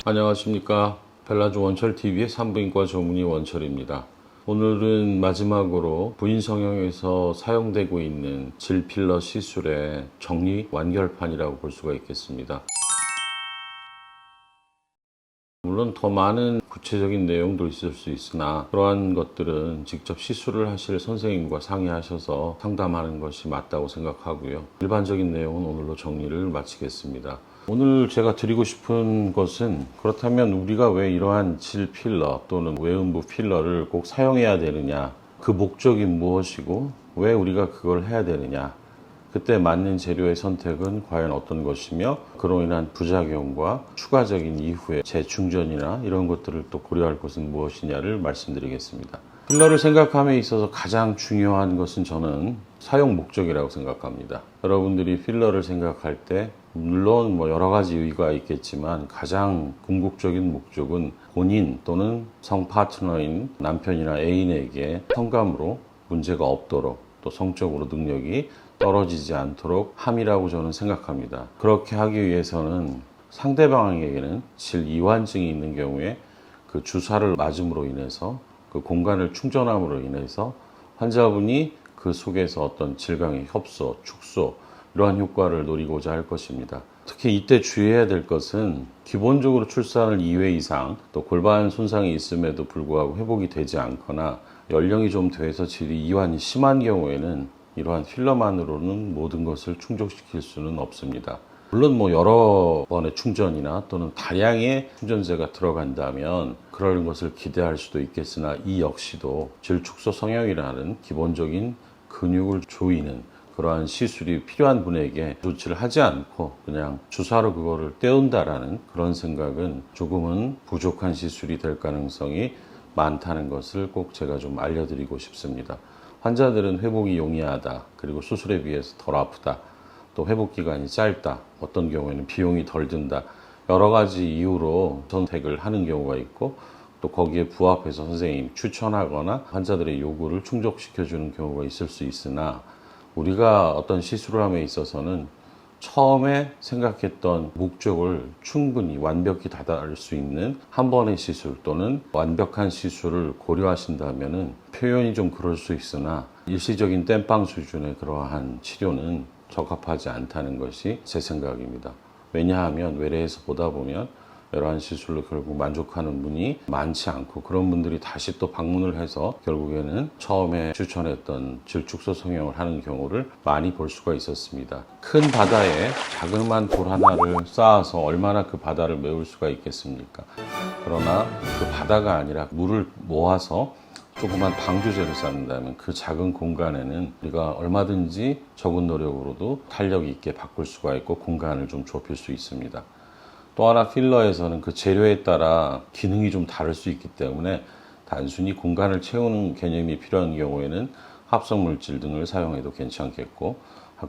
안녕하십니까. 벨라조 원철TV의 산부인과 전문의 원철입니다. 오늘은 마지막으로 부인 성형에서 사용되고 있는 질 필러 시술의 정리 완결판이라고 볼 수가 있겠습니다. 물론 더 많은 구체적인 내용도 있을 수 있으나 그러한 것들은 직접 시술을 하실 선생님과 상의하셔서 상담하는 것이 맞다고 생각하고요. 일반적인 내용은 오늘로 정리를 마치겠습니다. 오늘 제가 드리고 싶은 것은, 그렇다면 우리가 왜 이러한 질 필러 또는 외음부 필러를 꼭 사용해야 되느냐, 그 목적이 무엇이고 왜 우리가 그걸 해야 되느냐, 그때 맞는 재료의 선택은 과연 어떤 것이며 그로 인한 부작용과 추가적인 이후에 재충전이나 이런 것들을 또 고려할 것은 무엇이냐를 말씀드리겠습니다. 필러를 생각함에 있어서 가장 중요한 것은 저는 사용 목적이라고 생각합니다. 여러분들이 필러를 생각할 때 물론 여러 가지 이유가 있겠지만 가장 궁극적인 목적은 본인 또는 성 파트너인 남편이나 애인에게 성감으로 문제가 없도록, 또 성적으로 능력이 떨어지지 않도록 함이라고 저는 생각합니다. 그렇게 하기 위해서는 상대방에게는 질 이완증이 있는 경우에 그 주사를 맞음으로 인해서 그 공간을 충전함으로 인해서 환자분이 그 속에서 어떤 질강의 협소, 축소 이러한 효과를 노리고자 할 것입니다. 특히 이때 주의해야 될 것은 기본적으로 출산을 2회 이상 또 골반 손상이 있음에도 불구하고 회복이 되지 않거나 연령이 좀 돼서 질이 이완이 심한 경우에는 이러한 필러만으로는 모든 것을 충족시킬 수는 없습니다. 물론 여러 번의 충전이나 또는 다량의 충전재가 들어간다면 그런 것을 기대할 수도 있겠으나 이 역시도 질축소 성형이라는 기본적인 근육을 조이는 그러한 시술이 필요한 분에게 조치를 하지 않고 그냥 주사로 그거를 때운다라는 그런 생각은 조금은 부족한 시술이 될 가능성이 많다는 것을 꼭 제가 좀 알려드리고 싶습니다. 환자들은 회복이 용이하다, 그리고 수술에 비해서 덜 아프다, 또 회복 기간이 짧다, 어떤 경우에는 비용이 덜 든다, 여러 가지 이유로 선택을 하는 경우가 있고 또 거기에 부합해서 선생님이 추천하거나 환자들의 요구를 충족시켜주는 경우가 있을 수 있으나, 우리가 어떤 시술을 함에 있어서는 처음에 생각했던 목적을 충분히 완벽히 다다를 수 있는 한 번의 시술 또는 완벽한 시술을 고려하신다면 표현이 좀 그럴 수 있으나 일시적인 땜빵 수준의 그러한 치료는 적합하지 않다는 것이 제 생각입니다. 왜냐하면 외래에서 보다 보면 이러한 시술로 결국 만족하는 분이 많지 않고 그런 분들이 다시 또 방문을 해서 결국에는 처음에 추천했던 질축소 성형을 하는 경우를 많이 볼 수가 있었습니다. 큰 바다에 자그마한 돌 하나를 쌓아서 얼마나 그 바다를 메울 수가 있겠습니까? 그러나 그 바다가 아니라 물을 모아서 조그만 방조제를 쌓는다면 그 작은 공간에는 우리가 얼마든지 적은 노력으로도 탄력 있게 바꿀 수가 있고 공간을 좀 좁힐 수 있습니다. 또 하나, 필러에서는 그 재료에 따라 기능이 좀 다를 수 있기 때문에 단순히 공간을 채우는 개념이 필요한 경우에는 합성물질 등을 사용해도 괜찮겠고,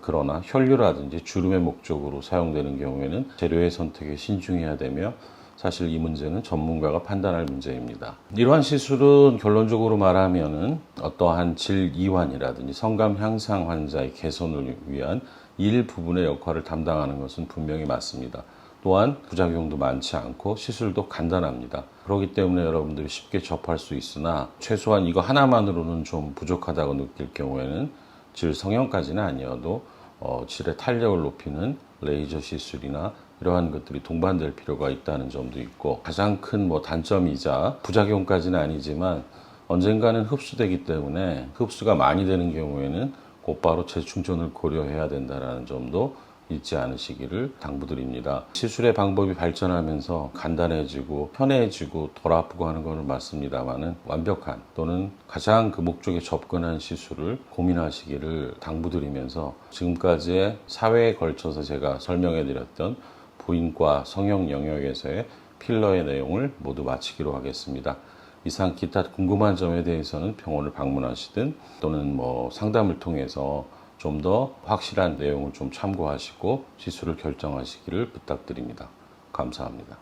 그러나 혈류라든지 주름의 목적으로 사용되는 경우에는 재료의 선택에 신중해야 되며, 사실 이 문제는 전문가가 판단할 문제입니다. 이러한 시술은 결론적으로 말하면은 어떠한 질 이완이라든지 성감 향상 환자의 개선을 위한 일부분의 역할을 담당하는 것은 분명히 맞습니다. 또한 부작용도 많지 않고 시술도 간단합니다. 그렇기 때문에 여러분들이 쉽게 접할 수 있으나 최소한 이거 하나만으로는 좀 부족하다고 느낄 경우에는 질 성형까지는 아니어도 질의 탄력을 높이는 레이저 시술이나 이러한 것들이 동반될 필요가 있다는 점도 있고, 가장 큰 단점이자 부작용까지는 아니지만 언젠가는 흡수되기 때문에 흡수가 많이 되는 경우에는 곧바로 재충전을 고려해야 된다는 점도 잊지 않으시기를 당부드립니다. 시술의 방법이 발전하면서 간단해지고 편해지고 덜 아프고 하는 것은 맞습니다만은 완벽한 또는 가장 그 목적에 접근한 시술을 고민하시기를 당부드리면서, 지금까지의 사회에 걸쳐서 제가 설명해 드렸던 부인과 성형 영역에서의 필러의 내용을 모두 마치기로 하겠습니다. 이상 기타 궁금한 점에 대해서는 병원을 방문하시든 또는 상담을 통해서 좀 더 확실한 내용을 좀 참고하시고 시술을 결정하시기를 부탁드립니다. 감사합니다.